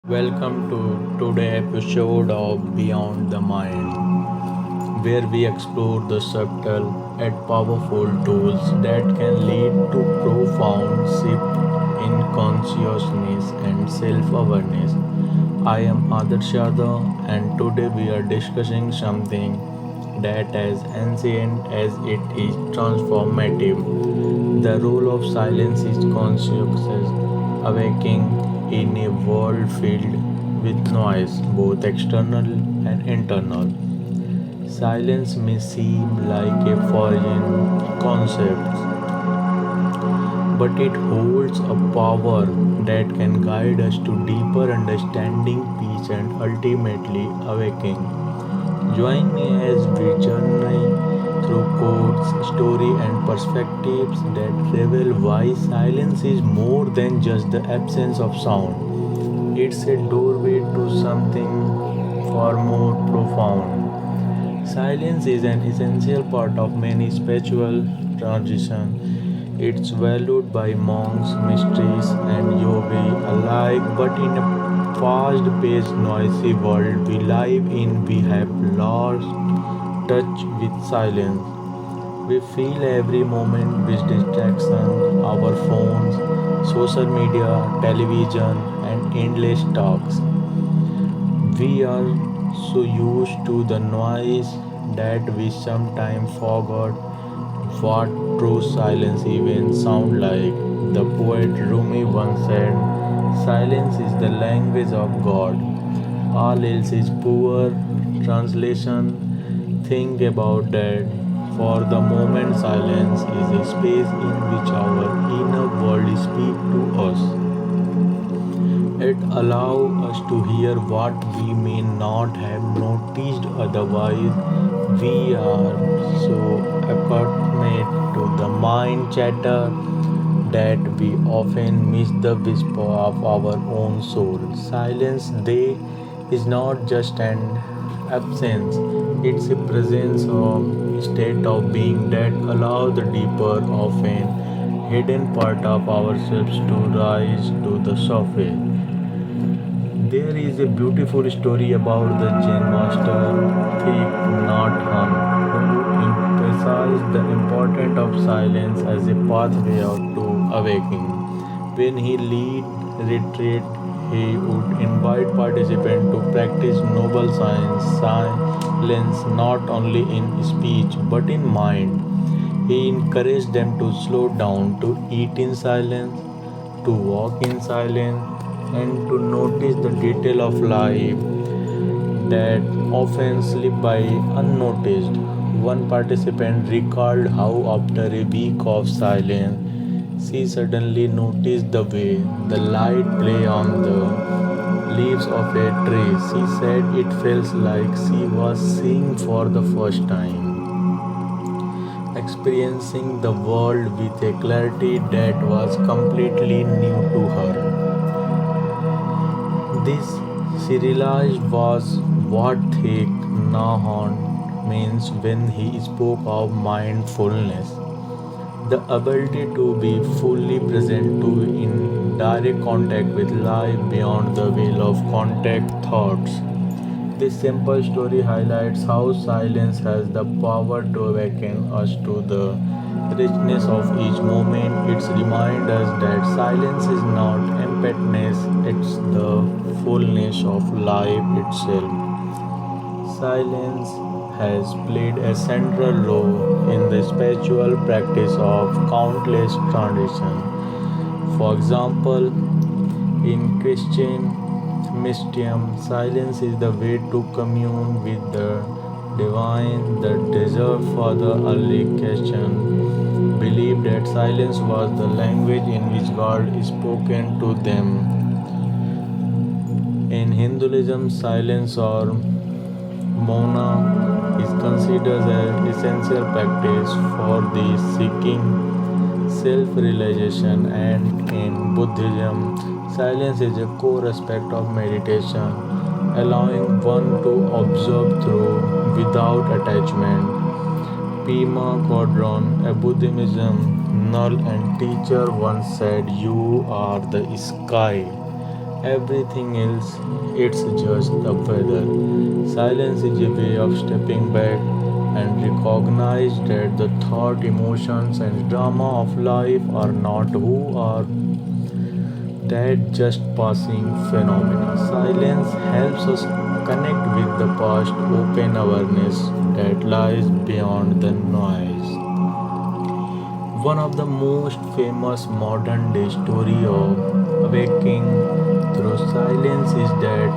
Welcome to today's episode of Beyond the Mind, where we explore the subtle and powerful tools that can lead to profound shift in consciousness and self-awareness. I am Adarsh Yadav, and today we are discussing something that as ancient as it is transformative. The role of silence is consciousness awakening in a world filled with noise, both external and internal. Silence may seem like a foreign concept, but it holds a power that can guide us to deeper understanding, peace, and ultimately awakening. Join me as we journey through quotes, story, and perspectives that reveal why silence is more than just the absence of sound. It's a doorway to something far more profound. Silence is an essential part of many spiritual traditions. It's valued by monks, mystics, and yogi alike, but in a fast-paced, noisy world we live in, we have lost touch with silence. We fill every moment with distraction, our phones, social media, television, and endless talks. We are so used to the noise that we sometimes forgot what true silence even sounds like. The poet Rumi once said, "Silence is the language of God. All else is poor translation." Think about that. For the moment, silence is a space in which our inner world speaks to us. It allows us to hear what we may not have noticed otherwise. We are so accustomed to the mind chatter that we often miss the whisper of our own soul. Silence, they is not just an absence, it's a presence of state of being that allows the deeper, often hidden part of ourselves to rise to the surface. There is a beautiful story about the Zen master Thich Nhat Hanh, who emphasized the importance of silence as a pathway out to awakening. When he lead retreat, he would invite participants to practice noble science, silence not only in speech but in mind. He encouraged them to slow down, to eat in silence, to walk in silence, and to notice the detail of life that often slip by unnoticed. One participant recalled how, after a week of silence, she suddenly noticed the way the light play on the leaves of a tree. She said it felt like she was seeing for the first time, experiencing the world with a clarity that was completely new to her. This serialized was what Thich Nhat Hanh means when he spoke of mindfulness, the ability to be fully present to in direct contact with life beyond the veil of contact thoughts. This simple story highlights how silence has the power to awaken us to the richness of each moment. It reminds us that silence is not emptiness, it's the fullness of life itself. Silence has played a central role in the spiritual practice of countless traditions. For example, in Christian mysticism, silence is the way to commune with the divine. The desert for the early Christian believed that silence was the language in which God is spoken to them. In Hinduism, silence or Mauna is considered an essential practice for the seeking self-realization, and in Buddhism, silence is a core aspect of meditation, allowing one to observe through without attachment. Pema Chodron, a Buddhism null and teacher, once said, "You are the sky. Everything else, it's just the weather. Silence is a way of stepping back and recognize that the thought, emotions, and drama of life are not who are that just passing phenomena. Silence helps us connect with the past, open awareness that lies beyond the noise. One of the most famous modern day story of awakening through silence is that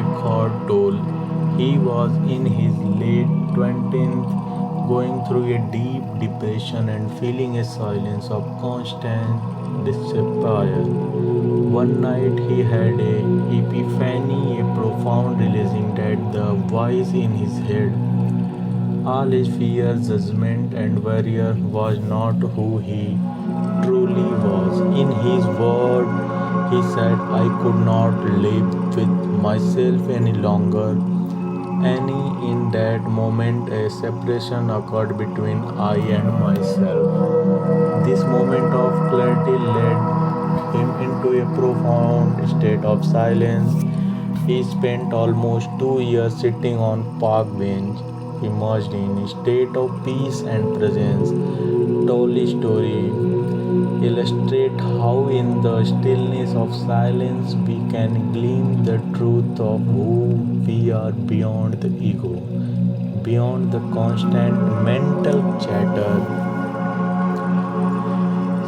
Eckhart Tolle. He was in his late 20s going through a deep depression and feeling a silence of constant despair. One night he had a epiphany, a profound realizing that the voice in his head, all his fear, judgment, and warrior was not who he truly was. In his word, he said, I could not live with myself any longer. Any in that moment, a separation occurred between I and myself. This moment of clarity led him into a profound state of silence. He spent almost 2 years sitting on park bench, immersed in a state of peace and presence. Tolly's story illustrates how in the stillness of silence we can glean the truth of who we are beyond the ego, beyond the constant mental chatter.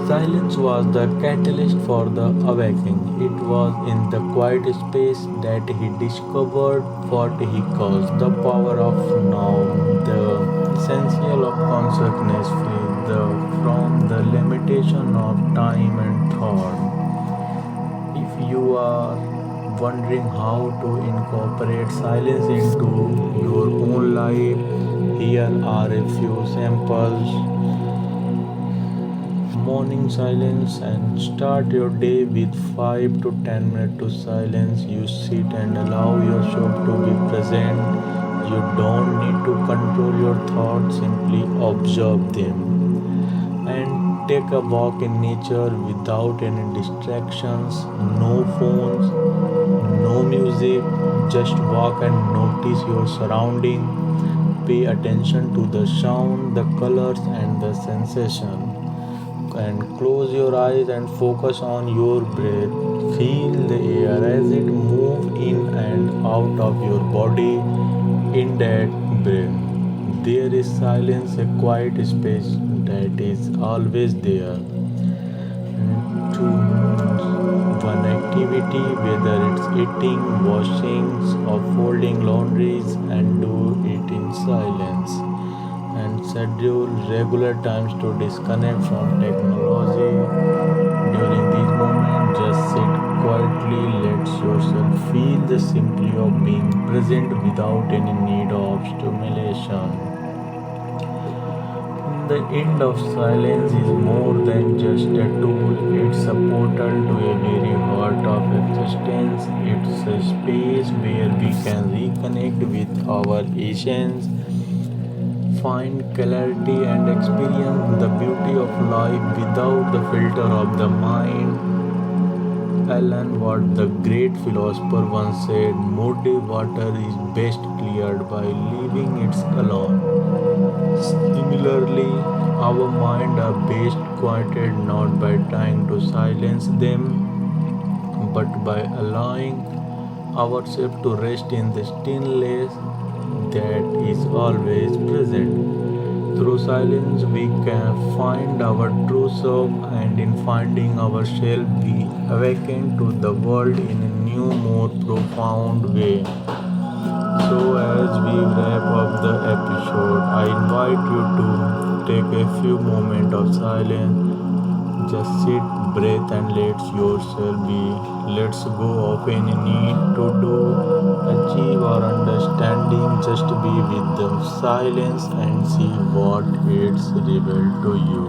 Silence was the catalyst for the awakening. It was in the quiet space that he discovered what he calls the power of now, the essential of consciousness, free from the limitation of time and thought. If you are wondering how to incorporate silence into your own life, here are a few samples. Morning silence, and start your day with 5 to 10 minutes to silence. You sit and allow yourself to be present. You don't need to control your thoughts, simply observe them. And take a walk in nature without any distractions, no phones, no music. Just walk and notice your surrounding. Pay attention to the sound, the colors, and the sensation, and close your eyes and focus on your breath. Feel the air as it moves in and out of your body in that breath. There is silence, a quiet space that is always there. And choose one activity, whether it's eating, washing, or folding laundries, and do it in silence, and schedule regular times to disconnect from technology. During these moments, just sit quietly, let yourself feel the simply of being present without any need of stimulation. The end of silence is more than just a tool, it's a portal to a very heart of existence. It's a space where we can reconnect with our essence, find clarity, and experience the beauty of life without the filter of the mind. Alan Watt, the great philosopher, once said, muddy water is best cleared by leaving it alone. Similarly, our mind are best quieted not by trying to silence them, but by allowing ourselves to rest in the stillness that is always present. Through silence, we can find our true self, and in finding ourselves, we awaken to the world in a new, more profound way. So, as we wrap up the episode, I invite you to take a few moments of silence. Just sit, breathe, and let yourself be. Let's go of any need to do, achieve, or understanding. Just be with the silence and see what it's revealed to you.